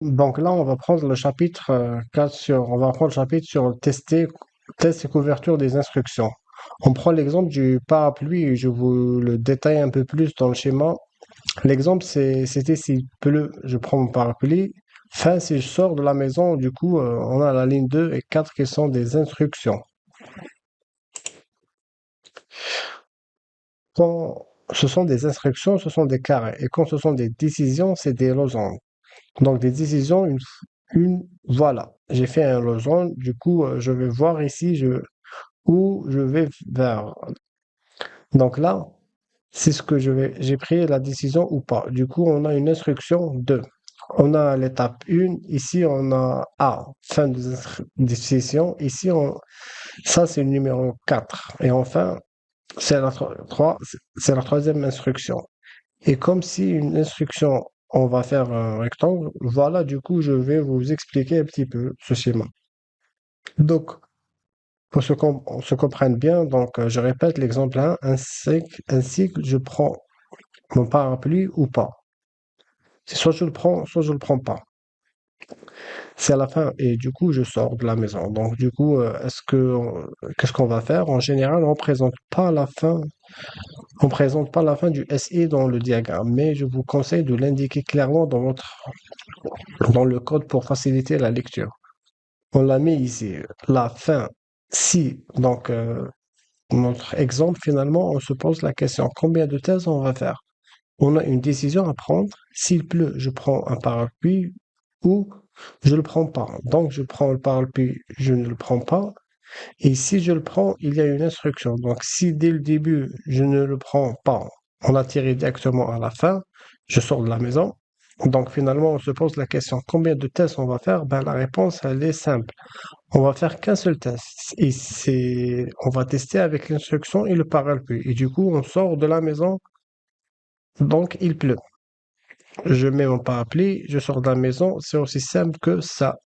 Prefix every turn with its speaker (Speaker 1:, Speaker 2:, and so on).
Speaker 1: Donc là, on va prendre le chapitre 4 on va prendre le chapitre sur test et couverture des instructions. On prend l'exemple du parapluie et je vous le détaille un peu plus dans le schéma. L'exemple, c'était s'il pleut, je prends mon parapluie. Fin, si je sors de la maison, du coup, on a la ligne 2 et 4 qui sont des instructions. Quand ce sont des instructions, ce sont des carrés. Et quand ce sont des décisions, c'est des losanges. Donc, des décisions, voilà. J'ai fait un losange, du coup, je vais voir ici où je vais vers. Donc là, c'est ce que j'ai pris la décision ou pas. Du coup, on a une instruction 2. On a l'étape 1. Ici, on a A, fin de décision. Ici, ça, c'est le numéro 4. Et enfin, c'est la troisième instruction. Et comme si une instruction, on va faire un rectangle, voilà, du coup, je vais vous expliquer un petit peu ce schéma. Donc, pour qu'on se comprenne bien, donc je répète l'exemple 1, un cycle, je prends mon parapluie ou pas. C'est soit je le prends, soit je le prends pas. C'est à la fin et du coup je sors de la maison. Donc du coup, qu'est-ce qu'on va faire? En général, on présente pas la fin du SI dans le diagramme, mais je vous conseille de l'indiquer clairement dans le code pour faciliter la lecture. On l'a mis ici, la fin. Si, donc notre exemple, finalement, on se pose la question, combien de thèses on va faire? On a une décision à prendre. S'il pleut, je prends un parapluie ou je le prends pas. Donc, je prends le parapluie, je ne le prends pas. Et si je le prends, il y a une instruction. Donc, si dès le début, je ne le prends pas, on atterrit directement à la fin, je sors de la maison. Donc, finalement, on se pose la question, combien de tests on va faire? Ben, la réponse, elle est simple. On va faire qu'un seul test. On va tester avec l'instruction et le parapluie. Et du coup, on sort de la maison. Donc, il pleut. Je mets mon parapluie, je sors de la maison. C'est aussi simple que ça.